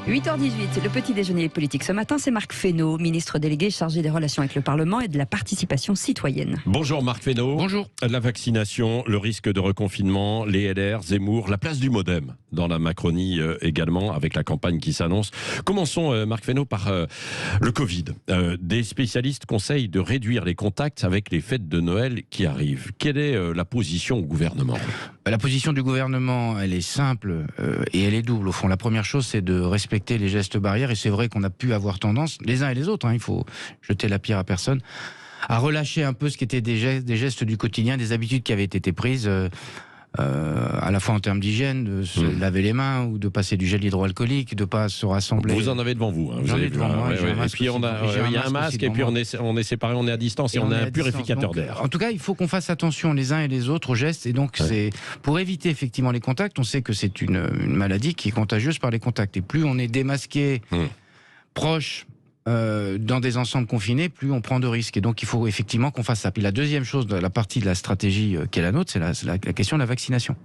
8h18, le petit déjeuner politique ce matin, c'est Marc Fesneau, ministre délégué chargé des relations avec le Parlement et de la participation citoyenne. Bonjour Marc Fesneau. Bonjour. La vaccination, le risque de reconfinement, les LR, Zemmour, la place du modem dans la Macronie également, avec la campagne qui s'annonce. Commençons Marc Fesneau par le Covid. Des spécialistes conseillent de réduire les contacts avec les fêtes de Noël qui arrivent. Quelle est la position au gouvernement ? La position du gouvernement, elle est simple et elle est double. Au fond, la première chose, c'est de respecter les gestes barrières. Et c'est vrai qu'on a pu avoir tendance, les uns et les autres, il faut jeter la pierre à personne, à relâcher un peu ce qui était des gestes du quotidien, des habitudes qui avaient été prises, à la fois en termes d'hygiène, de se laver les mains ou de passer du gel hydroalcoolique, de ne pas se rassembler. Vous en avez devant vous. J'en ai devant moi. Et puis il y a un masque et puis on est séparés, on est à distance et on a un purificateur d'air. En tout cas, il faut qu'on fasse attention les uns et les autres aux gestes. Et donc, c'est pour éviter effectivement les contacts. On sait que c'est une maladie qui est contagieuse par les contacts. Et plus on est démasqué, proche, dans des ensembles confinés, plus on prend de risques. Et donc, il faut effectivement qu'on fasse ça. Puis la deuxième chose, la partie de la stratégie qui est la nôtre, c'est la question de la vaccination.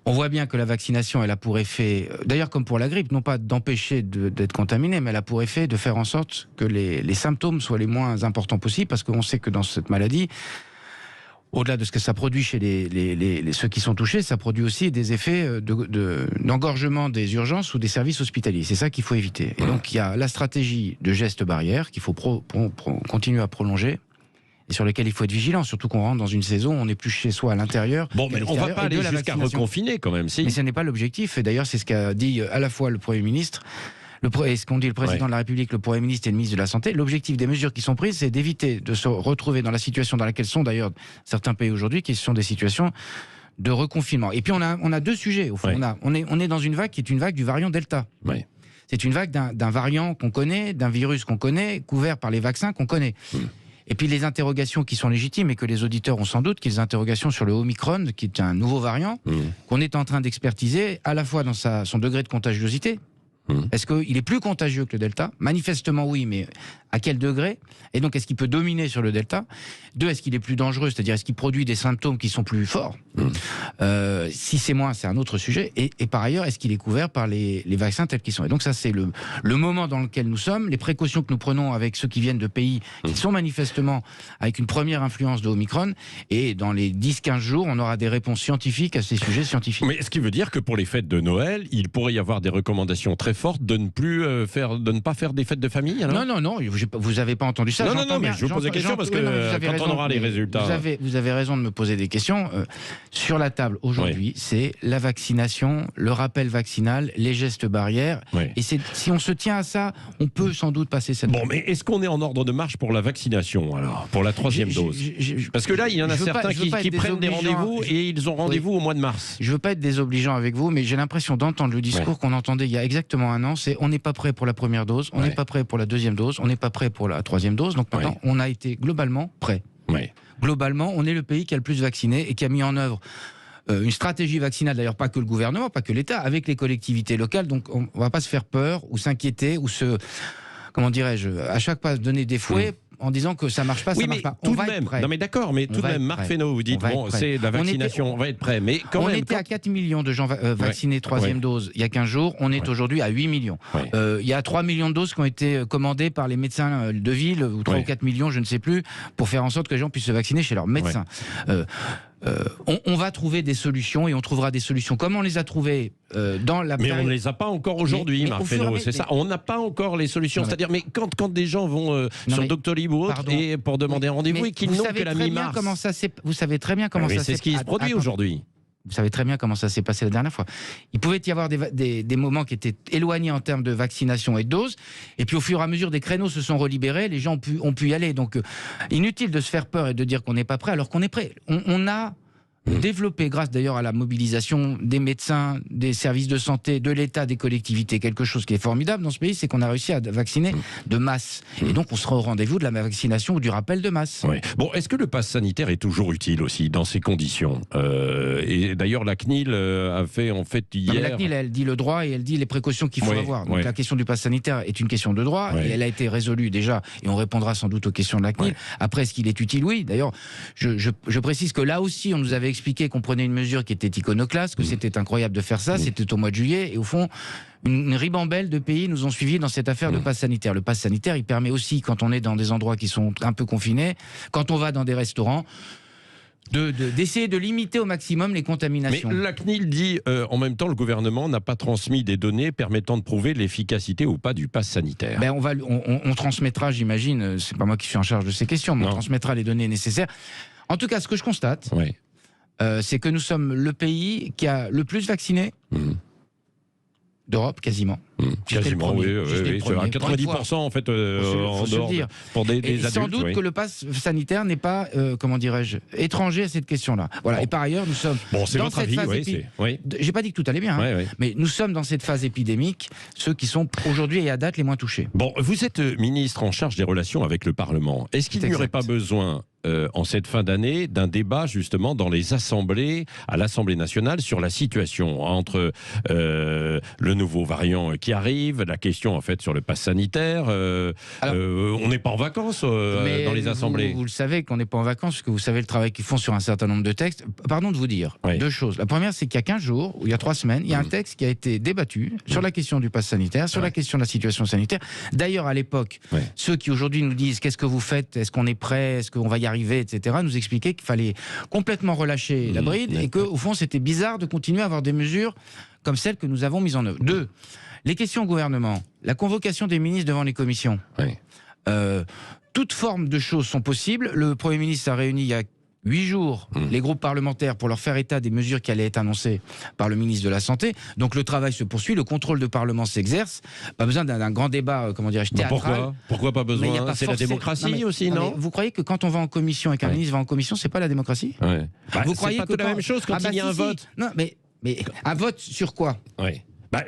On voit bien que la vaccination, elle a pour effet, d'ailleurs comme pour la grippe, non pas d'empêcher d'être contaminé, mais elle a pour effet de faire en sorte que les symptômes soient les moins importants possibles, parce qu'on sait que dans cette maladie, au-delà de ce que ça produit chez ceux qui sont touchés, ça produit aussi des effets d'engorgement des urgences ou des services hospitaliers. C'est ça qu'il faut éviter. Et donc il y a la stratégie de gestes barrières qu'il faut continuer à prolonger et sur lesquels il faut être vigilant, surtout qu'on rentre dans une saison où on n'est plus chez soi à l'intérieur. Bon, mais on ne va pas aller jusqu'à reconfiner quand même, si. Mais ce n'est pas l'objectif. Et d'ailleurs, c'est ce qu'a dit à la fois le Premier ministre, et ce qu'ont dit le président de la République, le Premier ministre et le ministre de la Santé. L'objectif des mesures qui sont prises, c'est d'éviter de se retrouver dans la situation dans laquelle sont d'ailleurs certains pays aujourd'hui, qui sont des situations de reconfinement. Et puis on a deux sujets au fond. On est dans une vague qui est une vague du variant Delta. C'est une vague d'un variant qu'on connaît, d'un virus qu'on connaît, couvert par les vaccins qu'on connaît. Et puis les interrogations qui sont légitimes et que les auditeurs ont sans doute, qui sont les interrogations sur le Omicron, qui est un nouveau variant, qu'on est en train d'expertiser, à la fois dans son degré de contagiosité. Est-ce qu'il est plus contagieux que le Delta ? Manifestement oui, mais à quel degré ? Et donc est-ce qu'il peut dominer sur le Delta ? 2, est-ce qu'il est plus dangereux ? C'est-à-dire est-ce qu'il produit des symptômes qui sont plus forts ? Si c'est moins, c'est un autre sujet. Et par ailleurs, est-ce qu'il est couvert par les vaccins tels qu'ils sont ? Et donc ça, c'est le moment dans lequel nous sommes, les précautions que nous prenons avec ceux qui viennent de pays qui sont manifestement avec une première influence de Omicron. Et dans les 10-15 jours, on aura des réponses scientifiques à ces sujets scientifiques. Mais ce qui veut dire que pour les fêtes de Noël, il pourrait y avoir des recommandations très forte de ne pas faire des fêtes de famille, alors ? Non, vous n'avez pas entendu ça. Non, mais je vous pose des questions parce que quand on aura les résultats... Vous avez raison de me poser des questions. Sur la table, aujourd'hui, c'est la vaccination, le rappel vaccinal, les gestes barrières. Et si on se tient à ça, on peut sans doute passer cette... Bon, mais est-ce qu'on est en ordre de marche pour la vaccination, alors, pour la 3e dose ? Parce que là, il y en a certains qui prennent des rendez-vous et ils ont rendez-vous au mois de mars. Je ne veux pas être désobligeant avec vous, mais j'ai l'impression d'entendre le discours qu'on entendait il y a exactement un an, c'est on n'est pas prêt pour la première dose, on n'est pas prêt pour la 2e dose, on n'est pas prêt pour la 3e dose, donc maintenant on a été globalement prêt. Globalement, on est le pays qui a le plus vacciné et qui a mis en œuvre une stratégie vaccinale, d'ailleurs pas que le gouvernement, pas que l'État, avec les collectivités locales, donc on ne va pas se faire peur ou s'inquiéter ou comment dirais-je, à chaque pas donner des fouets en disant que ça marche pas, ça marche pas. Tout de même, non mais d'accord, mais tout de même, Marc Fesneau, vous dites, bon, c'est la vaccination, on va être prêt, mais quand même... On était à 4 millions de gens vaccinés 3e dose il y a 15 jours, on est aujourd'hui à 8 millions. Il y a 3 millions de doses qui ont été commandées par les médecins de ville, ou 3 ou 4 millions, je ne sais plus, pour faire en sorte que les gens puissent se vacciner chez leur médecin. On va trouver des solutions et on trouvera des solutions comme on les a trouvées dans la période... Mais on ne les a pas encore aujourd'hui, Marc Fesneau, c'est ça. On n'a pas encore les solutions. C'est-à-dire, mais quand des gens vont sur Doctolib ou autre et pour demander un rendez-vous et qu'ils n'ont que la mi-mars... Vous savez très bien comment ça s'est... C'est ce qui se produit aujourd'hui. Vous savez très bien comment ça s'est passé la dernière fois. Il pouvait y avoir des moments qui étaient éloignés en termes de vaccination et de doses, et puis au fur et à mesure, des créneaux se sont relibérés, les gens ont pu y aller. Donc, inutile de se faire peur et de dire qu'on n'est pas prêt, alors qu'on est prêt. On a développer, grâce d'ailleurs à la mobilisation des médecins, des services de santé, de l'État, des collectivités, quelque chose qui est formidable dans ce pays, c'est qu'on a réussi à vacciner de masse. Et donc on sera au rendez-vous de la vaccination ou du rappel de masse. Oui. Bon, est-ce que le pass sanitaire est toujours utile aussi dans ces conditions Et d'ailleurs, la CNIL a fait en fait hier... Non, mais la CNIL, elle dit le droit et elle dit les précautions qu'il faut avoir. Donc la question du pass sanitaire est une question de droit et elle a été résolue déjà et on répondra sans doute aux questions de la CNIL. Après, est-ce qu'il est utile? Oui. D'ailleurs, je précise que là aussi, on nous avait expliqué qu'on prenait une mesure qui était iconoclaste, que c'était incroyable de faire ça, c'était au mois de juillet, et au fond, une ribambelle de pays nous ont suivis dans cette affaire de passe sanitaire. Le passe sanitaire, il permet aussi, quand on est dans des endroits qui sont un peu confinés, quand on va dans des restaurants, d'essayer de limiter au maximum les contaminations. Mais la CNIL dit en même temps le gouvernement n'a pas transmis des données permettant de prouver l'efficacité ou pas du pass sanitaire. Ben on transmettra, j'imagine, c'est pas moi qui suis en charge de ces questions, mais on transmettra les données nécessaires. En tout cas, ce que je constate, c'est que nous sommes le pays qui a le plus vacciné d'Europe, quasiment. Quasiment, oui. C'est à 90% en fait en dehors pour des adultes. Sans doute que le pass sanitaire n'est pas, comment dirais-je, étranger à cette question-là. Voilà. Bon. Et par ailleurs, nous sommes dans cette phase j'ai pas dit que tout allait bien, mais nous sommes dans cette phase épidémique, ceux qui sont aujourd'hui et à date les moins touchés. Bon, vous êtes ministre en charge des relations avec le Parlement. Est-ce qu'il n'y aurait pas besoin en cette fin d'année d'un débat justement dans les assemblées, à l'Assemblée nationale, sur la situation entre le nouveau variant qui arrive, la question en fait sur le pass sanitaire. On n'est pas en vacances dans les assemblées. Vous le savez qu'on n'est pas en vacances, parce que vous savez le travail qu'ils font sur un certain nombre de textes. Pardon de vous dire deux choses. La première, c'est qu'il y a 15 jours, ou il y a 3 semaines, il y a un texte qui a été débattu sur la question du pass sanitaire, sur la question de la situation sanitaire. D'ailleurs, à l'époque, ceux qui aujourd'hui nous disent qu'est-ce que vous faites, est-ce qu'on est prêt, est-ce qu'on va y arriver, etc., nous expliquaient qu'il fallait complètement relâcher la bride et qu'au fond, c'était bizarre de continuer à avoir des mesures comme celles que nous avons mises en œuvre. 2. Les questions au gouvernement, la convocation des ministres devant les commissions. Toutes formes de choses sont possibles. Le Premier ministre a réuni il y a 8 jours les groupes parlementaires pour leur faire état des mesures qui allaient être annoncées par le ministre de la Santé. Donc le travail se poursuit, le contrôle de Parlement s'exerce. Pas besoin d'un grand débat, comment dirais-je, théâtral. Pourquoi pas besoin? C'est la démocratie aussi, non? Vous croyez que quand on va en commission et qu'un ministre va en commission, c'est pas la démocratie? Vous croyez que la même chose quand il y a un vote? Non, mais un vote sur quoi?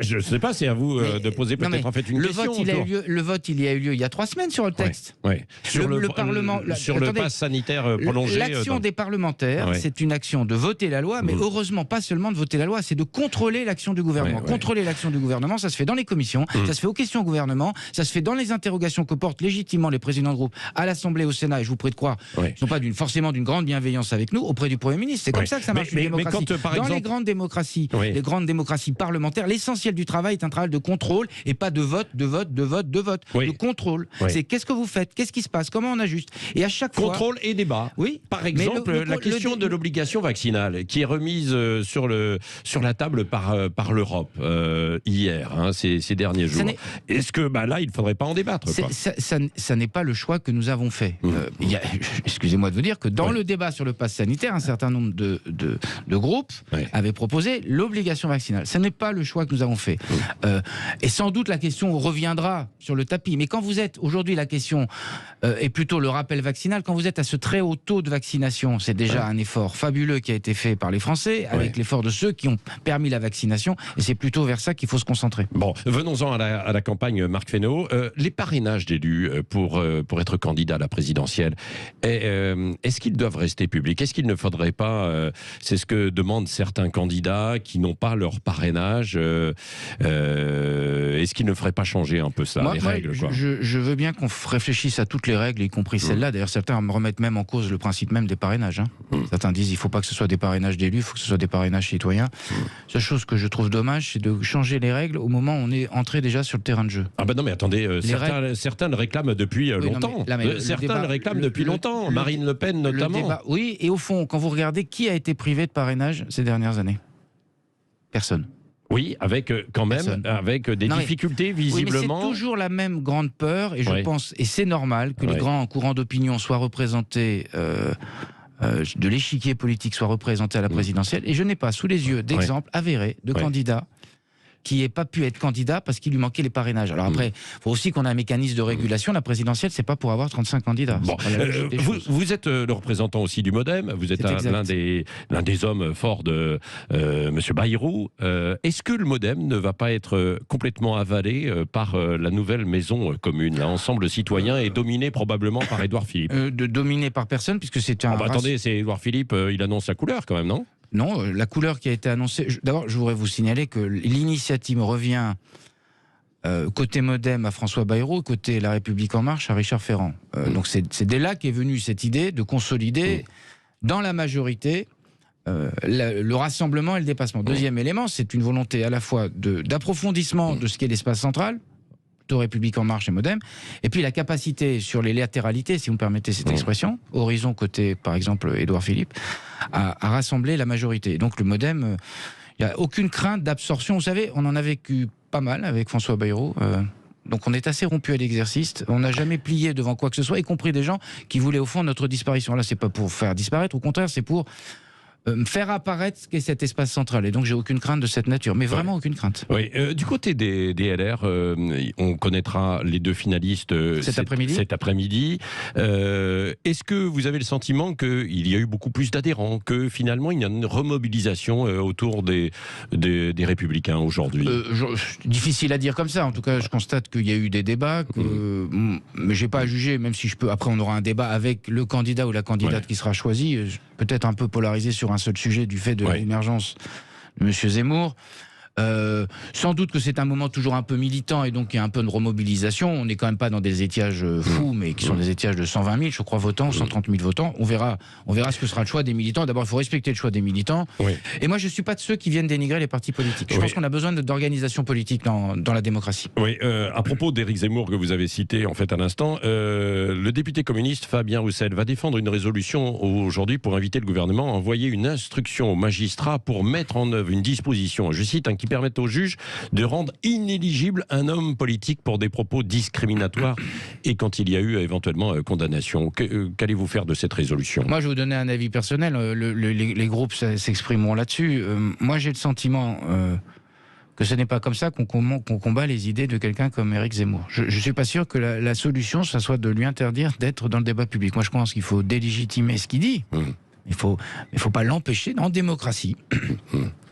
Je ne sais pas, c'est à vous de poser peut-être en fait une question. Le vote, il y a eu lieu il y a 3 semaines sur le texte. Sur le Parlement, sur le pass sanitaire prolongé. L'action des parlementaires, c'est une action de voter la loi, mais heureusement pas seulement de voter la loi, c'est de contrôler l'action du gouvernement. Contrôler l'action du gouvernement, ça se fait dans les commissions, ça se fait aux questions au gouvernement, ça se fait dans les interrogations que portent légitimement les présidents de groupe à l'Assemblée, au Sénat, et je vous prie de croire, ils ne sont pas forcément d'une grande bienveillance avec nous auprès du Premier ministre. C'est comme ça que ça marche une démocratie. Dans les grandes démocraties, les grandes démocraties parlementaires, l'essentiel du travail est un travail de contrôle et pas de vote. De contrôle. C'est qu'est-ce que vous faites, qu'est-ce qui se passe, comment on ajuste. Et à chaque fois... Contrôle et débat. Par exemple, la question de l'obligation vaccinale qui est remise sur la table par l'Europe hier, ces derniers jours. Est-ce que là, il ne faudrait pas en débattre? Ça n'est pas le choix que nous avons fait. Excusez-moi de vous dire que dans le débat sur le pass sanitaire, un certain nombre de groupes avaient proposé l'obligation vaccinale. Ce n'est pas le choix que nous avons fait. Et sans doute la question reviendra sur le tapis. Mais quand vous êtes, aujourd'hui la question est plutôt le rappel vaccinal, quand vous êtes à ce très haut taux de vaccination, c'est déjà un effort fabuleux qui a été fait par les Français, avec l'effort de ceux qui ont permis la vaccination, et c'est plutôt vers ça qu'il faut se concentrer. Bon, venons-en à la campagne Marc Fesneau. Les parrainages d'élus pour être candidat à la présidentielle, est-ce qu'ils doivent rester publics? Est-ce qu'il ne faudrait pas, c'est ce que demandent certains candidats qui n'ont pas leur parrainage, est-ce qu'il ne ferait pas changer un peu ça, les règles je veux bien qu'on réfléchisse à toutes les règles, y compris celle-là. D'ailleurs, certains me remettent même en cause le principe même des parrainages. Certains disent qu'il ne faut pas que ce soit des parrainages d'élus, il faut que ce soit des parrainages citoyens. Seule chose que je trouve dommage, c'est de changer les règles au moment où on est entré déjà sur le terrain de jeu. Ah ben non, mais attendez, certains le réclament depuis longtemps. Certains le réclament depuis longtemps. Marine Le Pen notamment. Oui, et au fond, quand vous regardez qui a été privé de parrainage ces dernières années, personne. Oui, avec quand même avec des difficultés visiblement. Oui, mais c'est toujours la même grande peur, et je pense, et c'est normal que les grands courants d'opinion soient représentés, de l'échiquier politique soient représentés à la présidentielle. Et je n'ai pas sous les yeux d'exemples avérés de candidats qui n'ait pas pu être candidat parce qu'il lui manquait les parrainages. Alors après, il faut aussi qu'on ait un mécanisme de régulation. La présidentielle, c'est pas pour avoir 35 candidats. Bon, vous êtes le représentant aussi du MoDem, vous êtes l'un des hommes forts de M. Bayrou. Est-ce que le MoDem ne va pas être complètement avalé par la nouvelle maison commune? Ensemble Citoyen est dominé probablement par Édouard Philippe. Dominé par personne, puisque c'est un... attendez, c'est Édouard Philippe, il annonce sa couleur quand même, non? Non, la couleur qui a été annoncée... D'abord, je voudrais vous signaler que l'initiative revient côté MoDem à François Bayrou, côté La République En Marche à Richard Ferrand. Donc c'est dès là qu'est venue cette idée de consolider dans la majorité le rassemblement et le dépassement. Deuxième élément, c'est une volonté à la fois d'approfondissement de ce qu'est l'espace central, plutôt République En Marche et Modem, et puis la capacité sur les latéralités, si vous me permettez cette expression, Horizon côté, par exemple, Édouard Philippe, à rassembler la majorité. Donc le Modem, il n'y a aucune crainte d'absorption. Vous savez, on en a vécu pas mal avec François Bayrou. Donc on est assez rompu à l'exercice. On n'a jamais plié devant quoi que ce soit, y compris des gens qui voulaient au fond notre disparition. Là, c'est pas pour faire disparaître, au contraire, c'est pour faire apparaître ce qu'est cet espace central. Et donc, j'ai aucune crainte de cette nature, mais vraiment aucune crainte. Oui. Du côté des LR, on connaîtra les deux finalistes cet après-midi. Est-ce que vous avez le sentiment qu'il y a eu beaucoup plus d'adhérents, que finalement, il y a une remobilisation autour des Républicains aujourd'hui? Difficile à dire comme ça. En tout cas, je constate qu'il y a eu des débats, mais je n'ai pas à juger, même si je peux. Après, on aura un débat avec le candidat ou la candidate qui sera choisi, peut-être un peu polarisé sur un seul sujet du fait de l'émergence de M. Zemmour. Sans doute que c'est un moment toujours un peu militant et donc il y a un peu de remobilisation. On n'est quand même pas dans des étiages fous, mais qui sont des étiages de 120 000, je crois, votants, 130 000 votants. On verra ce que sera le choix des militants. D'abord, il faut respecter le choix des militants. Et moi, je ne suis pas de ceux qui viennent dénigrer les partis politiques. Je pense qu'on a besoin d'organisation politique dans la démocratie. Oui, à propos d'Éric Zemmour que vous avez cité en fait à l'instant, le député communiste Fabien Roussel va défendre une résolution aujourd'hui pour inviter le gouvernement à envoyer une instruction aux magistrats pour mettre en œuvre une disposition, je cite, qui permettent au juge de rendre inéligible un homme politique pour des propos discriminatoires et quand il y a eu éventuellement condamnation. Qu'allez-vous faire de cette résolution? Moi, je vais vous donner un avis personnel. Les groupes s'exprimeront là-dessus. Moi, j'ai le sentiment que ce n'est pas comme ça qu'on combat les idées de quelqu'un comme Éric Zemmour. Je ne suis pas sûr que la solution, ça soit de lui interdire d'être dans le débat public. Moi, je pense qu'il faut délégitimer ce qu'il dit. Il faut pas l'empêcher en démocratie.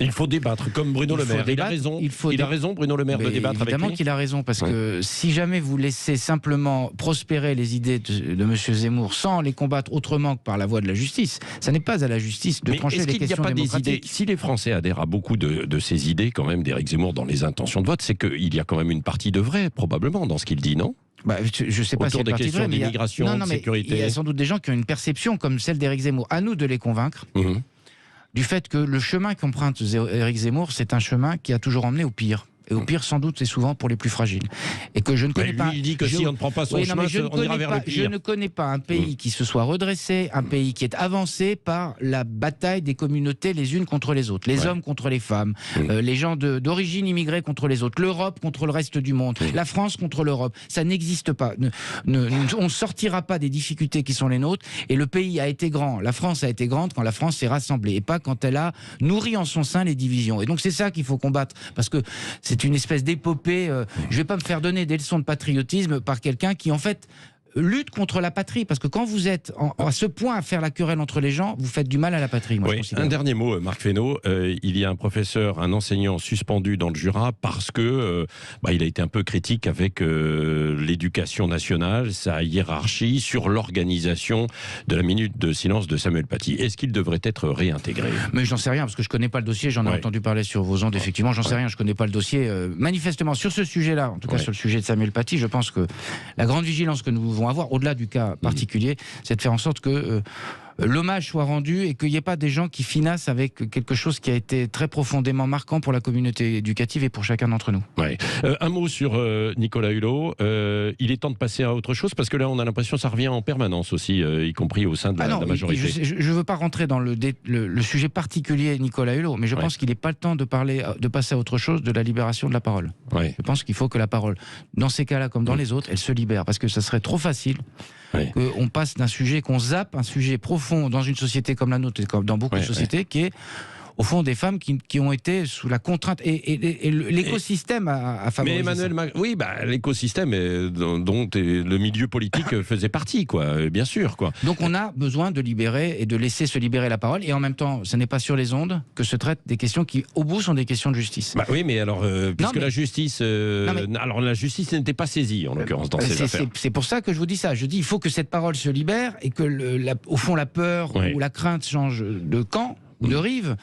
Il faut débattre, comme Bruno Le Maire. Il a raison, Bruno Le Maire, de débattre avec lui. Évidemment qu'il a raison, parce que si jamais vous laissez simplement prospérer les idées de M. Zemmour sans les combattre autrement que par la voie de la justice, ça n'est pas à la justice de trancher les questions démocratiques. Si les Français adhèrent à beaucoup de ces idées, quand même, d'Éric Zemmour dans les intentions de vote, c'est qu'il y a quand même une partie de vrai, probablement, dans ce qu'il dit, non? Je ne sais pas si autour des questions d'immigration, de sécurité. Il y a sans doute des gens qui ont une perception comme celle d'Éric Zemmour. À nous de les convaincre du fait que le chemin qu'emprunte Éric Zemmour, c'est un chemin qui a toujours emmené au pire. Et au pire, sans doute, c'est souvent pour les plus fragiles. Et que je ne connais pas. Il dit que si on ne prend pas son chemin, on ira vers le pire. Je ne connais pas un pays qui se soit redressé, un pays qui est avancé par la bataille des communautés les unes contre les autres, les hommes contre les femmes, les gens d'origine immigrée contre les autres, l'Europe contre le reste du monde, la France contre l'Europe. Ça n'existe pas. On ne sortira pas des difficultés qui sont les nôtres. Et le pays a été grand. La France a été grande quand la France s'est rassemblée et pas quand elle a nourri en son sein les divisions. Et donc c'est ça qu'il faut combattre, parce que c'est une espèce d'épopée. Je ne vais pas me faire donner des leçons de patriotisme par quelqu'un qui, en fait, lutte contre la patrie. Parce que quand vous êtes à ce point à faire la querelle entre les gens, vous faites du mal à la patrie. Moi, un dernier mot, Marc Fesneau. Il y a un professeur, un enseignant suspendu dans le Jura parce que il a été un peu critique avec l'éducation nationale, sa hiérarchie, sur l'organisation de la minute de silence de Samuel Paty. Est-ce qu'il devrait être réintégré? Mais j'en sais rien, parce que je connais pas le dossier. J'en ai entendu parler sur vos ondes, effectivement. J'en sais rien, je connais pas le dossier. Manifestement, sur ce sujet-là, en tout cas sur le sujet de Samuel Paty, je pense que la grande vigilance que nous devons avoir, au-delà du cas particulier, c'est de faire en sorte que l'hommage soit rendu et qu'il n'y ait pas des gens qui finassent avec quelque chose qui a été très profondément marquant pour la communauté éducative et pour chacun d'entre nous. Un mot sur Nicolas Hulot. Il est temps de passer à autre chose, parce que là, on a l'impression que ça revient en permanence aussi, y compris au sein de la majorité. Je ne veux pas rentrer dans le sujet particulier Nicolas Hulot, mais je pense qu'il n'est pas le temps de passer à autre chose, de la libération de la parole. Je pense qu'il faut que la parole, dans ces cas-là comme dans les autres, elle se libère, parce que ça serait trop facile qu'on passe d'un sujet, qu'on zappe un sujet profond dans une société comme la nôtre et comme dans beaucoup de sociétés, qui est au fond des femmes qui ont été sous la contrainte et l'écosystème a favorisé. Mais Emmanuel l'écosystème dont le milieu politique faisait partie, bien sûr. Donc on a besoin de libérer et de laisser se libérer la parole, et en même temps, ce n'est pas sur les ondes que se traitent des questions qui, au bout, sont des questions de justice. Mais alors, puisque la justice... alors la justice n'était pas saisie, en l'occurrence, dans ces affaires. C'est pour ça que je vous dis ça. Je dis, il faut que cette parole se libère et que, au fond, la peur ou la crainte change de camp, de rive,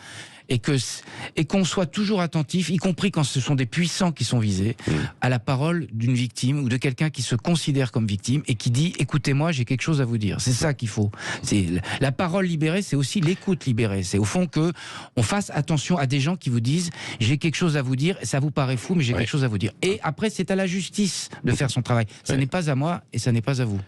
et qu'on soit toujours attentif, y compris quand ce sont des puissants qui sont visés, à la parole d'une victime ou de quelqu'un qui se considère comme victime et qui dit écoutez-moi, j'ai quelque chose à vous dire. C'est ça qu'il faut. C'est la parole libérée, c'est aussi l'écoute libérée. C'est au fond que on fasse attention à des gens qui vous disent j'ai quelque chose à vous dire, ça vous paraît fou, mais j'ai quelque chose à vous dire. Et après, c'est à la justice de faire son travail. Ça n'est pas à moi et ça n'est pas à vous.